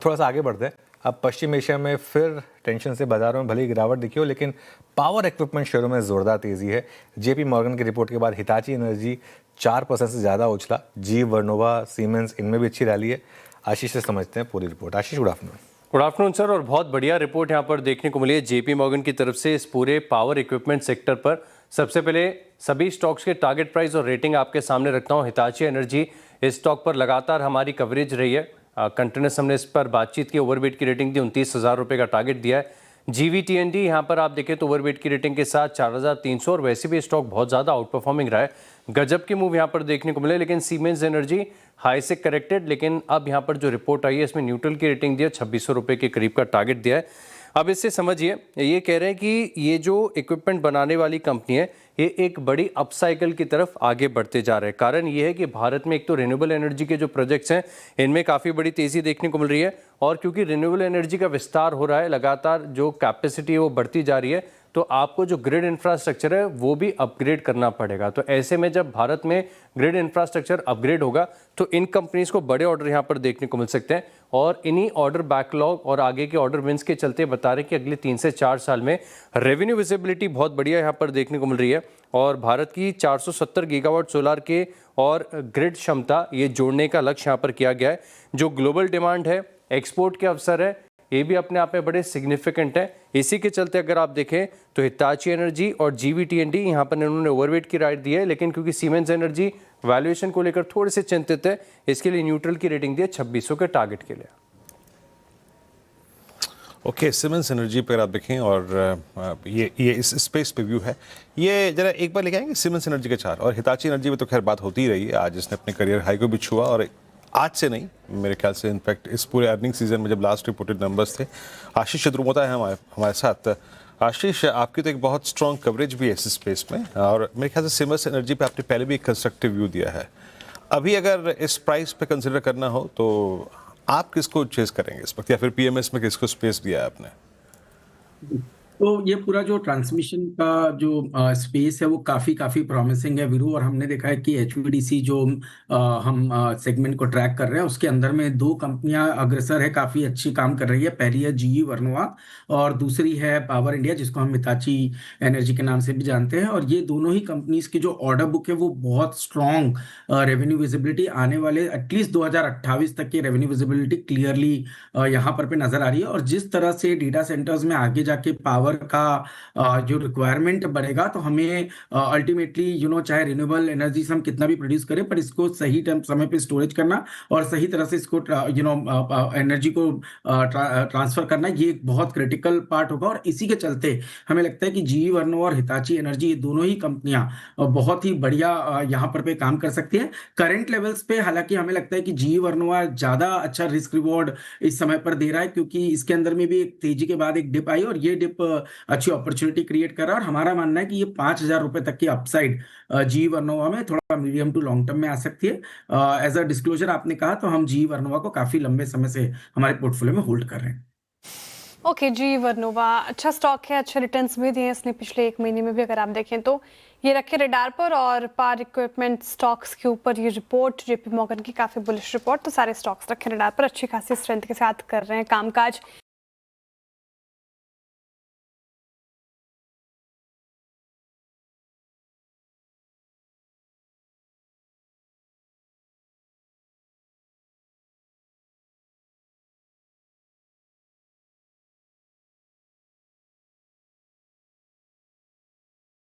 थोड़ा सा आगे बढ़ते हैं। अब पश्चिम एशिया में फिर टेंशन से बाजारों में भले ही गिरावट दिखी हो, लेकिन पावर इक्विपमेंट शेयरों में जोरदार तेजी है। जेपी मॉर्गन की रिपोर्ट के बाद हिताची एनर्जी 4% से ज़्यादा उछला। जी वर्नोवा, सीमेंस, इनमें भी अच्छी रैली है। आशीष से समझते हैं पूरी report. Ashish, good afternoon. Good afternoon sir, और बहुत बढ़िया रिपोर्ट यहाँ पर देखने को मिली है जेपी मॉर्गन की तरफ से इस पूरे पावर इक्विपमेंट सेक्टर पर। सबसे पहले सभी स्टॉक्स के टारगेट प्राइस और रेटिंग आपके सामने रखता हूँ। हिताची एनर्जी, इस स्टॉक पर लगातार हमारी कवरेज रही है। कंटिन्यूस हमने इस पर बातचीत की। ओवरवेट की रेटिंग दी, 29,000 रुपये का टारगेट दिया है। जीवीटीएनडी यहाँ पर आप देखें तो ओवरवेट की रेटिंग के साथ 4,300, और वैसे भी स्टॉक बहुत ज़्यादा आउट परफॉर्मिंग रहा है। गजब के मूव यहाँ पर देखने को मिले। लेकिन सीमेंस एनर्जी हाई से करेक्टेड, लेकिन अब यहाँ पर जो रिपोर्ट आई है इसमें न्यूट्रल की रेटिंग दिया, 2,600 रुपये के करीब का टारगेट दिया है। अब इससे समझिए, ये कह रहे हैं कि ये जो इक्विपमेंट बनाने वाली कंपनी है ये एक बड़ी अपसाइकिल की तरफ आगे बढ़ते जा रहे हैं। कारण ये है कि भारत में एक तो रिन्यूएबल एनर्जी के जो प्रोजेक्ट्स हैं इनमें काफ़ी बड़ी तेज़ी देखने को मिल रही है, और क्योंकि रिन्यूएबल एनर्जी का विस्तार हो रहा है, लगातार जो कैपेसिटी है वो बढ़ती जा रही है, तो आपको जो ग्रिड इंफ्रास्ट्रक्चर है वो भी अपग्रेड करना पड़ेगा। तो ऐसे में जब भारत में ग्रिड इंफ्रास्ट्रक्चर अपग्रेड होगा तो इन कंपनीज को बड़े ऑर्डर यहाँ पर देखने को मिल सकते हैं। और इन्हीं ऑर्डर बैकलॉग और आगे के ऑर्डर विंस के चलते बता रहे हैं कि अगले 3 से 4 साल में रेवेन्यू विजिबिलिटी बहुत बढ़िया यहाँ पर देखने को मिल रही है। और भारत की 470 गीगावाट सोलार के और ग्रिड क्षमता ये जोड़ने का लक्ष्य यहाँ पर किया गया है। जो ग्लोबल डिमांड है, एक्सपोर्ट के अवसर है, ये भी अपने आप में बड़े सिग्निफिकेंट है। इसी के चलते अगर आप देखें तो हिताची एनर्जी और जीवीटीएनडी यहाँ पर इन्होंने ओवरवेट की राइट दी है, लेकिन क्योंकि सीमेंस एनर्जी वैल्यूएशन को लेकर थोड़े से चिंतित है, इसके लिए न्यूट्रल की रेटिंग दी है 2,600 के टारगेट के लिए। ओके, सीमेंस एनर्जी पर आप देखें, और ये इस स्पेस पे व्यू है। ये जरा एक बार लेके आएंगे सीमेंस एनर्जी के चार्ट। और हिताची एनर्जी में तो खैर बात होती ही रही है। आज इसने अपने करियर हाई को भी छुआ, और आज से नहीं, मेरे ख्याल से इनफैक्ट इस पूरे अर्निंग सीजन में जब लास्ट रिपोर्टेड नंबर्स थे। आशीष चतुर्मोता है हमारे साथ। आशीष, आपकी तो एक बहुत स्ट्रॉन्ग कवरेज भी है इस स्पेस में, और मेरे ख्याल से सीमेंस एनर्जी पे आपने पहले भी एक कंस्ट्रक्टिव व्यू दिया है। अभी अगर इस प्राइस पे कंसिडर करना हो तो आप किसको चेस करेंगे इस वक्त, या फिर पीएमएस में किसको स्पेस दिया है आपने? तो ये पूरा जो ट्रांसमिशन का जो स्पेस है वो काफ़ी प्रॉमिसिंग है वीरू। और हमने देखा है कि एचवीडीसी जो हम सेगमेंट को ट्रैक कर रहे हैं उसके अंदर में 2 कंपनियां अग्रसर है, काफ़ी अच्छी काम कर रही है। पहली है जीई वर्नोवा और दूसरी है पावर इंडिया, जिसको हम हिताची एनर्जी के नाम से भी जानते हैं। और ये दोनों ही कंपनीज की जो ऑर्डर बुक है वो बहुत स्ट्रॉन्ग रेवेन्यू विजिबिलिटी आने वाले एटलीस्ट 2028 तक की रेवेन्यू विजिबिलिटी क्लियरली यहाँ पर नजर आ रही है। और जिस तरह से डेटा सेंटर्स में आगे जाके पावर का जो रिक्वायरमेंट बढ़ेगा, तो हमें अल्टीमेटली चाहे रिन्यूएबल एनर्जी से हम कितना भी प्रोड्यूस करें, पर इसको सही समय पे स्टोरेज करना और सही तरह से इसको एनर्जी को ट्रांसफर करना, ये एक बहुत क्रिटिकल पार्ट होगा। और इसी के चलते हमें लगता है कि जीई वर्नो और हिताची एनर्जी, ये दोनों ही कंपनियां बहुत ही बढ़िया यहाँ पर पे काम कर सकती है करंट लेवल्स पे। हालांकि हमें लगता है कि जीई वर्नोवा ज्यादा अच्छा रिस्क रिवॉर्ड इस समय पर दे रहा है, क्योंकि इसके अंदर में भी एक तेजी के बाद एक डिप आई और ये डिप अच्छी अपॉर्चुनिटी क्रिएट कर रहा है। और हमारा मानना है कि ये 5,000 रुपए तक की अपसाइड जी वर्नोवा में थोड़ा मीडियम टू लॉन्ग टर्म में आ सकती है। एज अ डिस्क्लोजर आपने कहा, तो हम जी वर्नोवा को काफी लंबे समय से हमारे पोर्टफोलियो में होल्ड कर रहे हैं। ओके, जी वर्नोवा अच्छा स्टॉक है, अच्छे रिटर्न्स भी दिए इसने पिछले 1 महीने में भी। अगर आप देखें तो ये रखे रडार पर। और पावर इक्विपमेंट स्टॉक्स के ऊपर ये रिपोर्ट जेपी मॉर्गन की काफ़ी बुलिश रिपोर्ट, तो सारे स्टॉक्स रखे रडार पर, अच्छी खासी स्ट्रेंथ के साथ कर रहे हैं कामकाज।